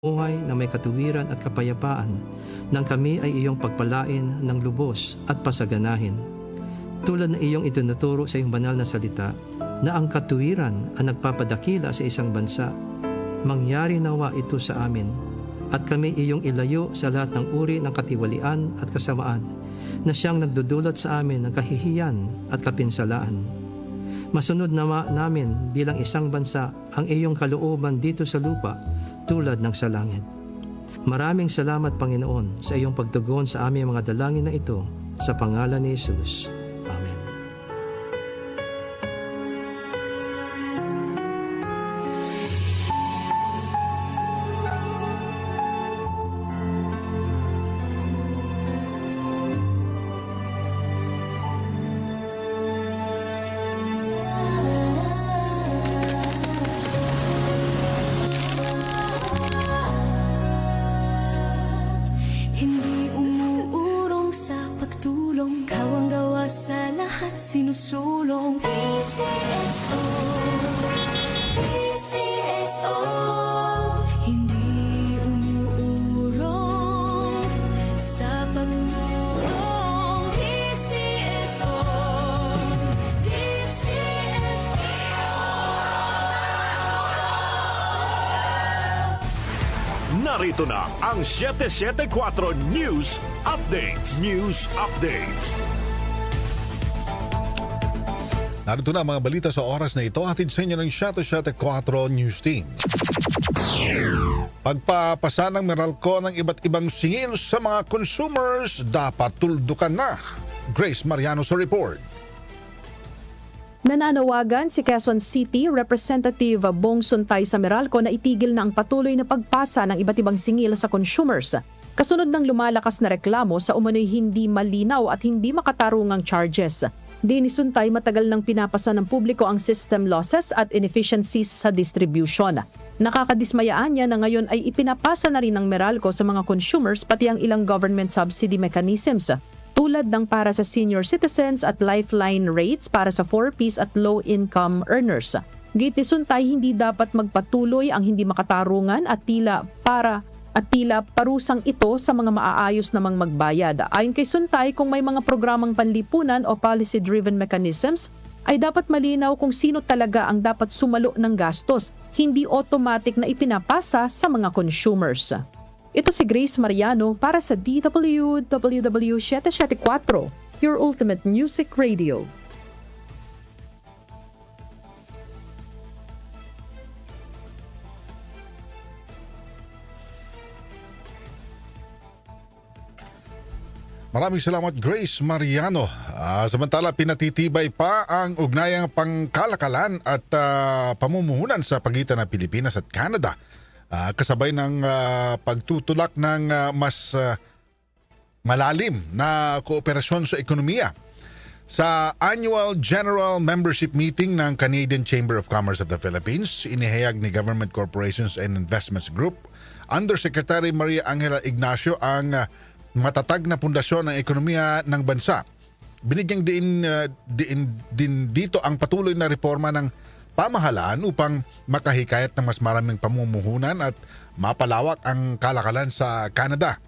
buhay na may katuwiran at kapayapaan nang kami ay iyong pagpalain ng lubos at pasaganahin. Tulad na iyong itinuturo sa iyong banal na salita na ang katuwiran ang nagpapadakila sa isang bansa, mangyari nawa ito sa amin at kami iyong ilayo sa lahat ng uri ng katiwalian at kasamaan na siyang nagdudulot sa amin ng kahihiyan at kapinsalaan. Masunod nawa namin bilang isang bansa ang iyong kalooban dito sa lupa tulad ng sa langit. Maraming salamat, Panginoon, sa iyong pagtugon sa aming mga dalangin na ito sa pangalan ni Jesus. Amen. Sinusulong PCSO, PCSO, hindi umuurong sa pagtulong. PCSO, PCSO. Narito na ang 774 News Updates. News Updates. Narito na ang mga balita sa oras na ito, hatid sa inyo ng 774 News Team. Pagpapasa ng Meralco ng iba't ibang singil sa mga consumers, dapat tuldukan na. Grace Mariano sa report. Nananawagan si Quezon City Representative Bong Suntay sa Meralco na itigil na ang patuloy na pagpasa ng iba't ibang singil sa consumers. Kasunod ng lumalakas na reklamo sa umano'y hindi malinaw at hindi makatarungang charges. Di ni Suntay matagal nang pinapasa ng publiko ang system losses at inefficiencies sa distribution. Nakakadismayaan niya na ngayon ay ipinapasa na rin ng Meralco sa mga consumers pati ang ilang government subsidy mechanisms tulad ng para sa senior citizens at lifeline rates para sa 4-piece at low-income earners. Git ni Suntay, hindi dapat magpatuloy ang hindi makatarungan at tila parusang ito sa mga maaayos namang magbayad. Ayon kay Suntay, kung may mga programang panlipunan o policy-driven mechanisms, ay dapat malinaw kung sino talaga ang dapat sumalo ng gastos, hindi automatic na ipinapasa sa mga consumers. Ito si Grace Mariano para sa DWWW 774, Your Ultimate Music Radio. Maraming salamat, Grace Mariano. Samantala, pinatitibay pa ang ugnayang pangkalakalan at pamumuhunan sa pagitan ng Pilipinas at Canada. Kasabay ng pagtutulak ng mas malalim na kooperasyon sa ekonomiya. Sa Annual General Membership Meeting ng Canadian Chamber of Commerce of the Philippines, inihayag ni Government Corporations and Investments Group, Undersecretary Maria Angela Ignacio ang matatag na pundasyon ng ekonomiya ng bansa. Binigyang din dito ang patuloy na reforma ng pamahalaan upang makahikayat ng mas maraming pamumuhunan at mapalawak ang kalakalan sa Canada.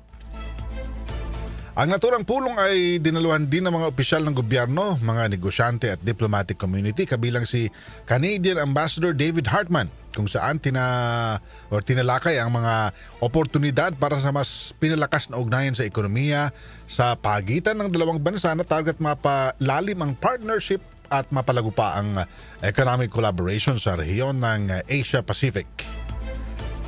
Ang naturang pulong ay dinaluhan din ng mga opisyal ng gobyerno, mga negosyante at diplomatic community kabilang si Canadian Ambassador David Hartman, kung saan tinalakay ang mga oportunidad para sa mas pinalakas na ugnayan sa ekonomiya sa pagitan ng dalawang bansa na target mapalalim ang partnership at mapalago pa ang economic collaboration sa rehiyon ng Asia-Pacific.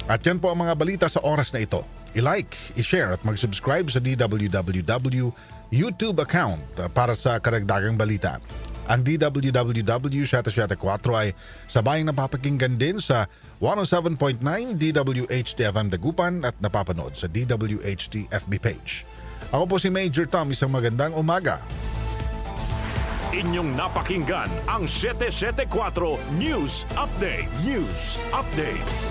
At yan po ang mga balita sa oras na ito. I-like, i-share at mag-subscribe sa DWWW YouTube account para sa karagdagang balita. Ang DWWW 774 ay sabayang napapakinggan din sa 107.9 DWHT FM Dagupan at napapanood sa DWHT FB page. Ako po si Major Tom, isang magandang umaga. Inyong napakinggan ang 774 News Updates. News Updates.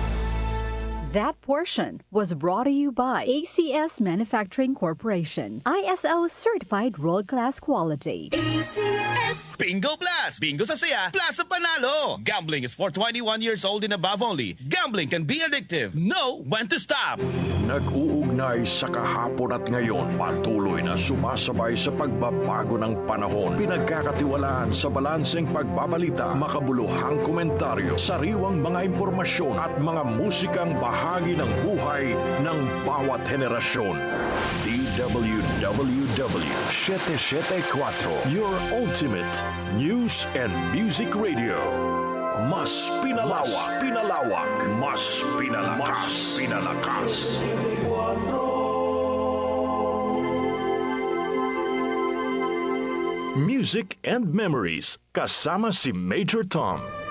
That portion was brought to you by ACS Manufacturing Corporation, ISO certified world-class quality. ACS. Bingo Plus! Bingo sa saya, plus sa panalo! Gambling is for 21 years old and above only. Gambling can be addictive. Know when to stop. Nag-uugnay sa kahapon at ngayon, patuloy na sumasabay sa pagbabago ng panahon. Pinagkakatiwalaan sa balanseng pagbabalita, makabuluhang komentaryo, sariwang mga impormasyon at mga musikang bahagi ng buhay ng bawat henerasyon. DWWW 774, your ultimate news and music radio. Mas pinalawak, mas pinalakas. Music and Memories kasama si Major Tom.